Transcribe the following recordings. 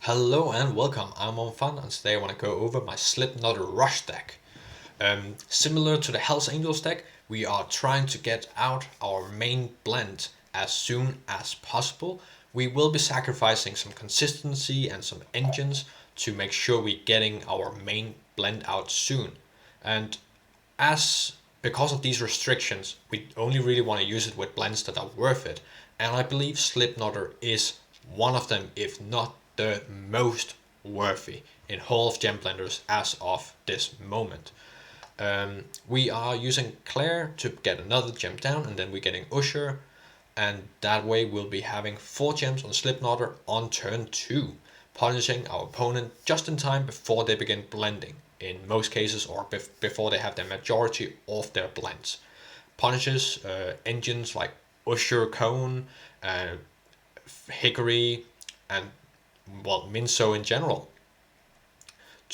Hello and welcome, I'm on Fun, and today I want to go over my Slipknot Rush deck. Similar to the Hells Angels deck, we are trying to get out our main blend as soon as possible. We will be sacrificing some consistency and some engines to make sure we're getting our main blend out soon. And as because of these restrictions, we only really want to use it with blends that are worth it. And I believe Slipknotter is one of them, if not the most worthy in whole of Gemblenders as of this moment. We are using Claire to get another gem down, and then we're getting USHER, and that way we'll be having 4 gems on Slipknotter on turn 2, punishing our opponent just in time before they begin blending, in most cases, or before they have the majority of their blends. Punishes engines like USHER Cone, Hickory, and well, Minso in general.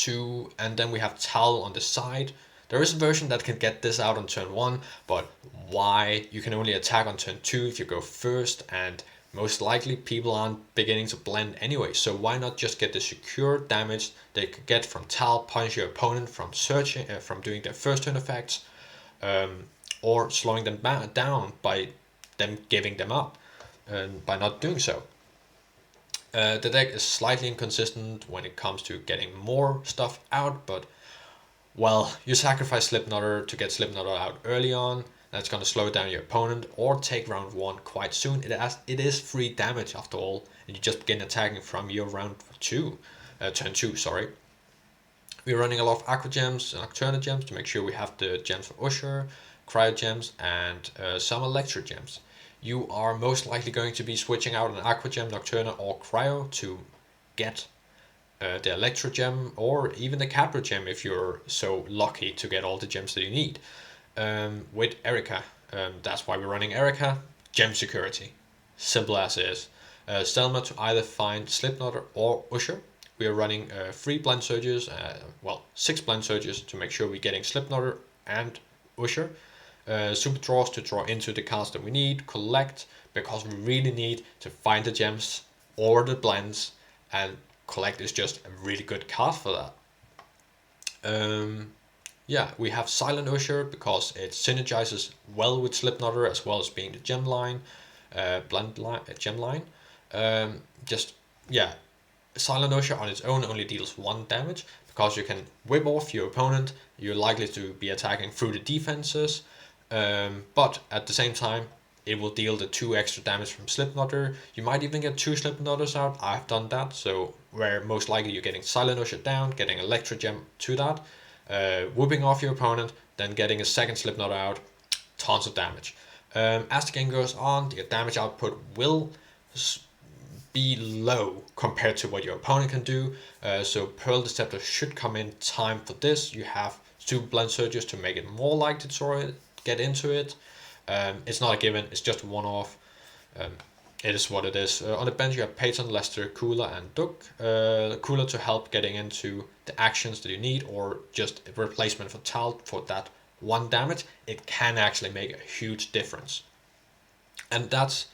And then we have Tal on the side. There is a version that can get this out on turn 1, but why? You can only attack on turn 2 if you go first, and most likely people aren't beginning to blend anyway, so why not just get the secure damage they could get from Tal, punish your opponent from searching, from doing their first turn effects, or slowing them down by them giving them up, and by not doing so. The deck is slightly inconsistent when it comes to getting more stuff out, but well, you sacrifice Slipknotter to get Slipknotter out early on. That's going to slow down your opponent or take round 1 quite soon. It is free damage after all, and you just begin attacking from your round 2, turn 2, sorry. We're running a lot of AQUAGEMs and NOCTURNAGEMs to make sure we have the gems for USHER, CRYOGEMs, and some ELECTROGEMs. You are most likely going to be switching out an AQUAGEM, Nocturna, or Cryo to get the ELECTROGEM, or even the CAPROGEM if you're so lucky to get all the gems that you need. With Erica, that's why we're running Erica. Gem security, simple as is. SELMA to either find Slipknotter or USHER. We are running 3 blend surges, 6 blend surges to make sure we're getting Slipknotter and USHER. Super draws to draw into the cards that we need, collect, because we really need to find the gems or the blends, and collect is just a really good card for that. We have Silent USHER because it synergizes well with Slipknotter as well as being the gem line, gem line. Silent USHER on its own only deals 1 damage because you can whip off your opponent. You're likely to be attacking through the defenses. But at the same time, it will deal the 2 extra damage from Slipknotter. You might even get 2 Slipknotters out. I've done that, so where most likely you're getting Silent USHER down, getting ELECTROGEM to that, whooping off your opponent, then getting a second Slipknotter out, tons of damage. As the game goes on, the damage output will be low compared to what your opponent can do, so Pearl Deceptor should come in time for this. You have 2 blend surges to make it more likely to get into it. It's not a given, it's just a one-off. It is what it is. On the bench you have PEYTON, Lester, KULA, and Duck. KULA to help getting into the actions that you need, or just a replacement for Tal for that 1 damage. It can actually make a huge difference. And that's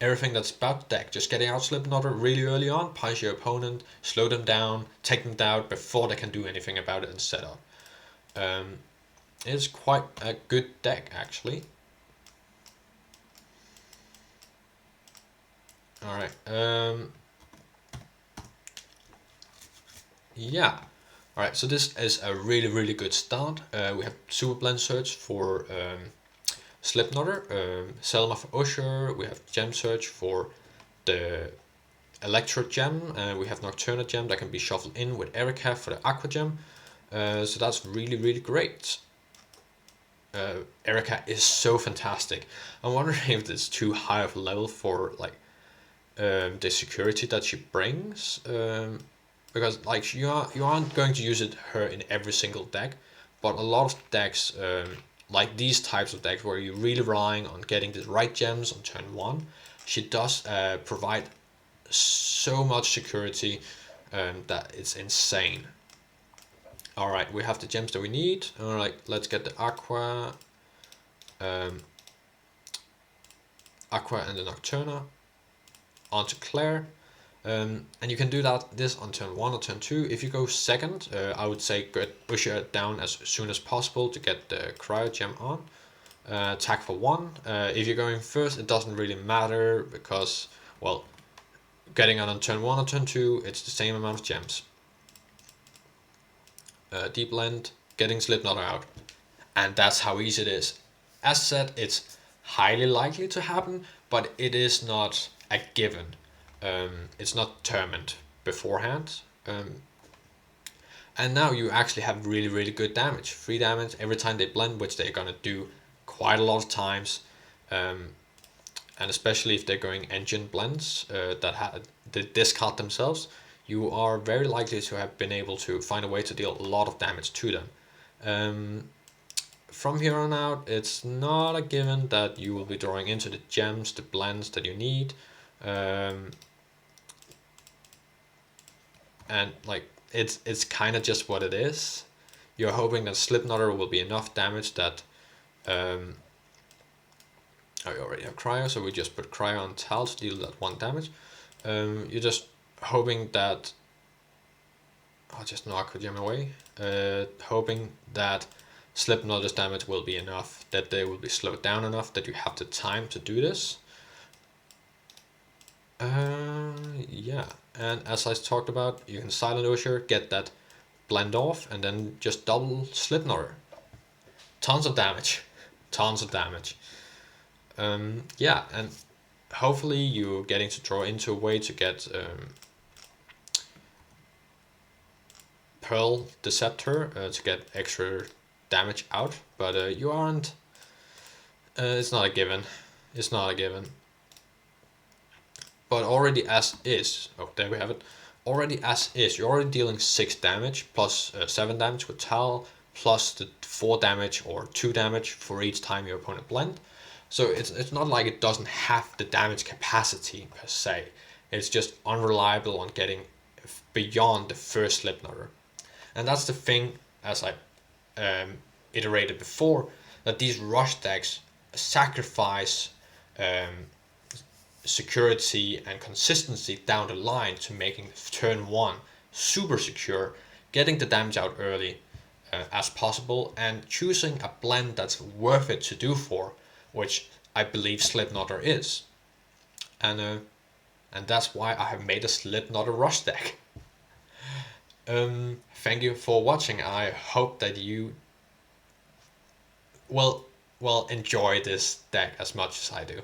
everything that's about the deck. Just getting out Slipknotter really early on, punish your opponent, slow them down, take them down before they can do anything about it and set up. It's quite a good deck actually. Alright, Alright, so this is a really good start. We have Super Blend Search for Slipknotter, SELMA for USHER, we have Gem Search for the ELECTROGEM, and we have NOCTURNAGEM that can be shuffled in with Erica for the AQUAGEM. So that's really great. Erica is so fantastic. I'm wondering if it's too high of a level for like the security that she brings, because like you aren't going to use her in every single deck, but a lot of decks, like these types of decks where you're really relying on getting the right gems on turn 1, she does provide so much security that it's insane. Alright, we have the gems that we need. Alright, let's get the Aqua and the Nocturna onto Claire. And you can do this on turn 1 or turn 2. If you go second, I would say get USHER down as soon as possible to get the CRYOGEM on. Attack for 1. If you're going first, it doesn't really matter because, well, getting on turn 1 or turn 2, it's the same amount of gems. Deep Blend, getting Slipknot out. And that's how easy it is. As said, it's highly likely to happen, but it is not a given. It's not determined beforehand. And now you actually have really good damage. 3 damage every time they blend, which they're gonna do quite a lot of times. And especially if they're going engine blends that discard themselves, you are very likely to have been able to find a way to deal a lot of damage to them. From here on out, it's not a given that you will be drawing into the gems, the blends that you need. And like it's kind of just what it is. You're hoping that Slipknotter will be enough damage that oh, you already have Cryo, so we just put Cryo on Tal to deal that 1 damage. You're just hoping that I'll just AQUAGEM away. Hoping that Slipknotter's damage will be enough, that they will be slowed down enough that you have the time to do this. Yeah, and as I talked about, you can silent USHER, get that blend off, and then just double Slipknotter. Tons of damage. Tons of damage. Yeah, and hopefully you're getting to draw into a way to get Pearl DECEPTOR to get extra damage out, but you aren't. It's not a given. It's not a given. But already as is, oh, there we have it. Already as is, you're already dealing 6 damage plus 7 damage with Tal, plus the 4 damage or 2 damage for each time your opponent blend. So it's not like it doesn't have the damage capacity per se. It's just unreliable on getting beyond the first Slipknotter. And that's the thing, as I iterated before, that these rush decks sacrifice security and consistency down the line to making turn 1 super secure, getting the damage out early as possible, and choosing a blend that's worth it to do for, which I believe Slipknotter is. And that's why I have made a Slipknotter rush deck. Thank you for watching. I hope that you will enjoy this deck as much as I do.